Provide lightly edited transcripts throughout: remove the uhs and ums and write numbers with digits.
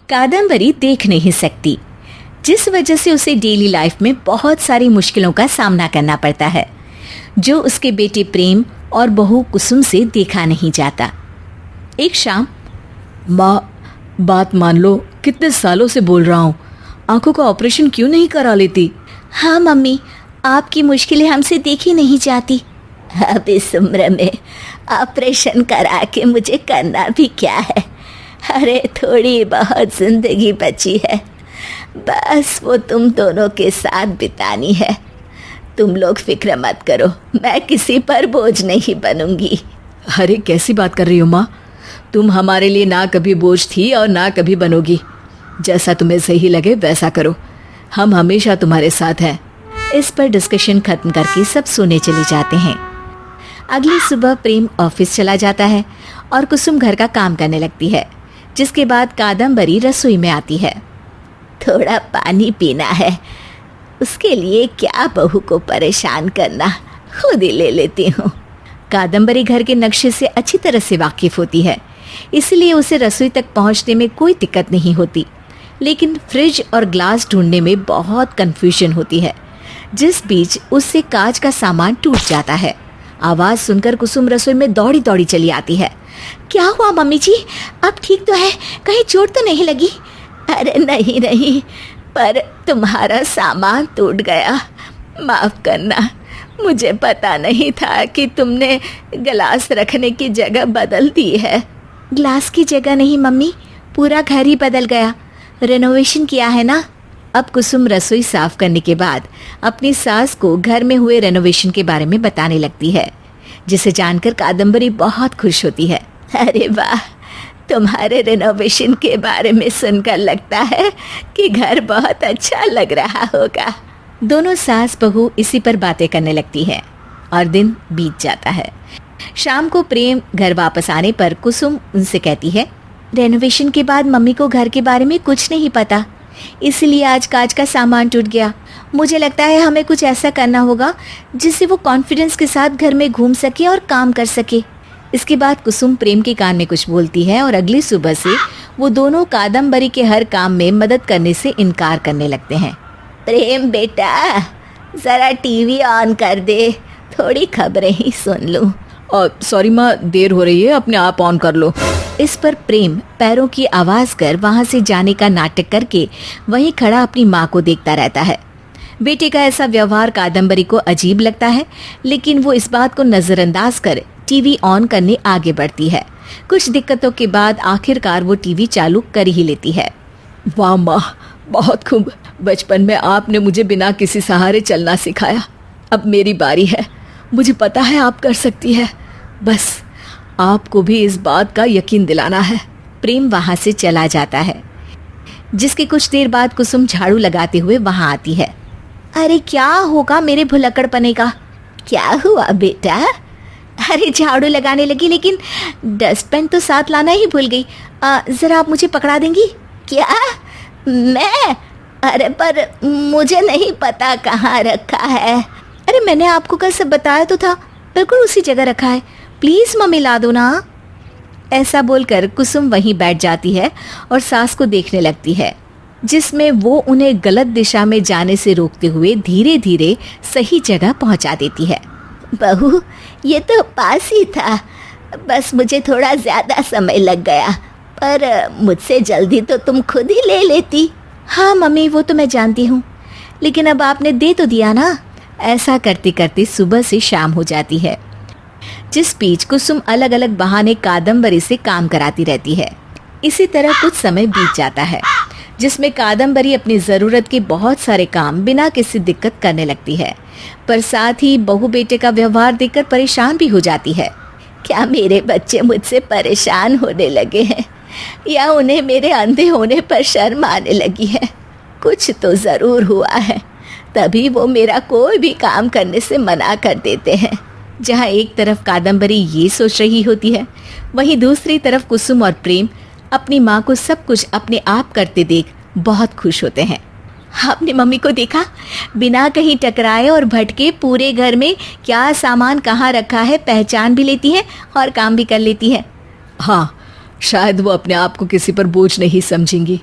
कादम्बरी देख नहीं सकती, जिस वजह से उसे डेली लाइफ में बहुत सारी मुश्किलों का सामना करना पड़ता है, जो उसके बेटे प्रेम और बहू कुसुम से देखा नहीं जाता। एक शाम, माँ, बात मान लो, कितने सालों से बोल रहा हूँ, आंखों का ऑपरेशन क्यों नहीं करा लेती? हाँ मम्मी, आपकी मुश्किलें हमसे देखी नहीं जाती। अब इस उम्र में ऑपरेशन करा के मुझे करना भी क्या है? अरे थोड़ी बहुत जिंदगी बची है, बस वो तुम दोनों के साथ बितानी है। तुम लोग फिक्र मत करो, मैं किसी पर बोझ नहीं बनूंगी। अरे कैसी बात कर रही हो माँ, तुम हमारे लिए ना कभी बोझ थी और ना कभी बनोगी। जैसा तुम्हें सही लगे वैसा करो, हम हमेशा तुम्हारे साथ हैं। इस पर डिस्कशन खत्म करके सब सोने चले जाते हैं। अगली सुबह प्रेम ऑफिस चला जाता है और कुसुम घर का काम करने लगती है, जिसके बाद कादम्बरी रसोई में आती है। थोड़ा पानी पीना है, उसके लिए क्या बहू को परेशान करना, खुद ही ले लेती हूँ। कादम्बरी घर के नक्शे से अच्छी तरह से वाकिफ होती है, इसलिए उसे रसोई तक पहुँचने में कोई दिक्कत नहीं होती। लेकिन फ्रिज और ग्लास ढूंढने में बहुत कंफ्यूजन होती है, जिस बीच उससे कांच का सामान टूट जाता है। आवाज़ सुनकर कुसुम रसोई में दौड़ी दौड़ी चली आती है। क्या हुआ मम्मी जी, अब ठीक तो है? कहीं चोट तो नहीं लगी? अरे नहीं नहीं, पर तुम्हारा सामान टूट गया, माफ़ करना, मुझे पता नहीं था कि तुमने गिलास रखने की जगह बदल दी है। ग्लास की जगह नहीं मम्मी, पूरा घर ही बदल गया, रेनोवेशन किया है ना। अब कुसुम रसोई साफ करने के बाद अपनी सास को घर में हुए रेनोवेशन के बारे में बताने लगती है, जिसे जानकर कादम्बरी बहुत खुश होती है। अरे वाह, तुम्हारे रेनोवेशन के बारे में सुनकर लगता है कि घर बहुत अच्छा लग रहा होगा। दोनों सास बहू इसी पर बातें करने लगती है और दिन बीत जाता है। शाम को प्रेम घर वापस आने पर कुसुम उनसे कहती है, रेनोवेशन के बाद मम्मी को घर के बारे में कुछ नहीं पता, इसलिए आज कांच का सामान टूट गया। मुझे लगता है हमें कुछ ऐसा करना होगा जिससे वो कॉन्फिडेंस के साथ घर में घूम सके और काम कर सके। इसके बाद कुसुम प्रेम के कान में कुछ बोलती है और अगली सुबह से वो दोनों कादम्बरी के हर काम में मदद करने से इनकार करने लगते हैं। प्रेम बेटा, ज़रा टीवी ऑन कर दे, थोड़ी खबरें ही सुन लूँ। सॉरी माँ, देर हो रही है, अपने आप ऑन कर लो। इस पर प्रेम पैरों की आवाज़ कर वहाँ से जाने का नाटक करके वहीं खड़ा अपनी माँ को देखता रहता है। बेटे का ऐसा व्यवहार कादम्बरी को अजीब लगता है, लेकिन वो इस बात को नज़रअंदाज कर टीवी ऑन करने आगे बढ़ती है। कुछ दिक्कतों के बाद आखिरकार वो टीवी चालू कर ही लेती है। वाह माँ, बहुत खूब, बचपन में आपने मुझे बिना किसी सहारे चलना सिखाया। अब मेरी बारी है, मुझे पता है आप कर सकती है, बस आपको भी इस बात का यकीन दिलाना है। प्रेम वहाँ से चला जाता है, जिसके कुछ देर बाद कुसुम झाड़ू लगाते हुए वहाँ आती है। अरे क्या होगा मेरे भुलक्कड़पने का? क्या हुआ बेटा? अरे झाड़ू लगाने लगी, लेकिन डस्टबिन तो साथ लाना ही भूल गई। ज़रा आप मुझे पकड़ा देंगी? क्या? मैं? अरे पर मुझे नहीं पता कहाँ रखा है। अरे मैंने आपको कल सब बताया तो था, बिल्कुल उसी जगह रखा है, प्लीज़ मम्मी ला दो ना। ऐसा बोलकर कुसुम वहीं बैठ जाती है और सास को देखने लगती है, जिसमें वो उन्हें गलत दिशा में जाने से रोकते हुए धीरे धीरे सही जगह पहुंचा देती है। बहू, ये तो पास ही था, बस मुझे थोड़ा ज़्यादा समय लग गया, पर मुझसे जल्दी तो तुम खुद ही ले लेती। हाँ मम्मी, वो तो मैं जानती हूँ, लेकिन अब आपने दे तो दिया ना। ऐसा करते करते सुबह से शाम हो जाती है, जिस बीच कुसुम अलग अलग बहाने कादम्बरी से काम कराती रहती है। इसी तरह कुछ समय बीत जाता है, जिसमें कादम्बरी अपनी ज़रूरत के बहुत सारे काम बिना किसी दिक्कत करने लगती है, पर साथ ही बहू बेटे का व्यवहार देखकर परेशान भी हो जाती है। क्या मेरे बच्चे मुझसे परेशान होने लगे हैं, या उन्हें मेरे अंधे होने पर शर्म आने लगी है? कुछ तो ज़रूर हुआ है, तभी वो मेरा कोई भी काम करने से मना कर देते हैं। जहाँ एक तरफ कादम्बरी ये सोच रही होती है, वहीं दूसरी तरफ कुसुम और प्रेम अपनी माँ को सब कुछ अपने आप करते देख बहुत खुश होते हैं। आपने मम्मी को देखा, बिना कहीं टकराए और भटके पूरे घर में क्या सामान कहाँ रखा है पहचान भी लेती है और काम भी कर लेती है। हाँ, शायद वो अपने आप को किसी पर बोझ नहीं समझेंगी,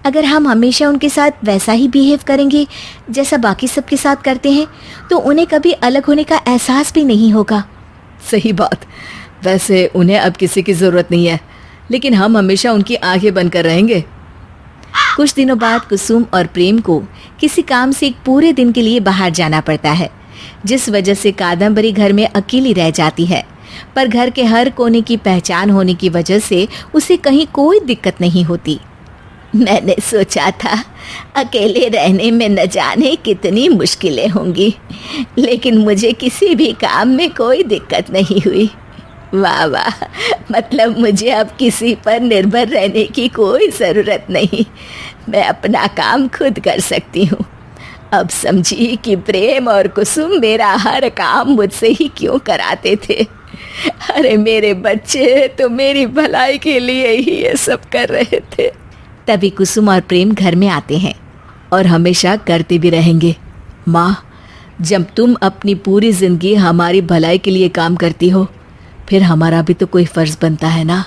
अगर हम हमेशा उनके साथ वैसा ही बिहेव करेंगे जैसा बाकी सबके साथ करते हैं तो उन्हें कभी अलग होने का एहसास भी नहीं होगा। सही बात। वैसे उन्हें अब किसी की ज़रूरत नहीं है, लेकिन हम हमेशा उनकी आंखें बंद कर रहेंगे। कुछ दिनों बाद कुसुम और प्रेम को किसी काम से एक पूरे दिन के लिए बाहर जाना पड़ता है, जिस वजह से कादम्बरी घर में अकेली रह जाती है। पर घर के हर कोने की पहचान होने की वजह से उसे कहीं कोई दिक्कत नहीं होती। मैंने सोचा था अकेले रहने में न जाने कितनी मुश्किलें होंगी, लेकिन मुझे किसी भी काम में कोई दिक्कत नहीं हुई। वाह वाह, मतलब मुझे अब किसी पर निर्भर रहने की कोई ज़रूरत नहीं। मैं अपना काम खुद कर सकती हूँ। अब समझी कि प्रेम और कुसुम मेरा हर काम मुझसे ही क्यों कराते थे। अरे मेरे बच्चे तो मेरी भलाई के लिए ही ये सब कर रहे थे। तभी कुसुम और प्रेम घर में आते हैं। और हमेशा करते भी रहेंगे। माँ, जब तुम अपनी पूरी ज़िंदगी हमारी भलाई के लिए काम करती हो, फिर हमारा भी तो कोई फ़र्ज़ बनता है ना।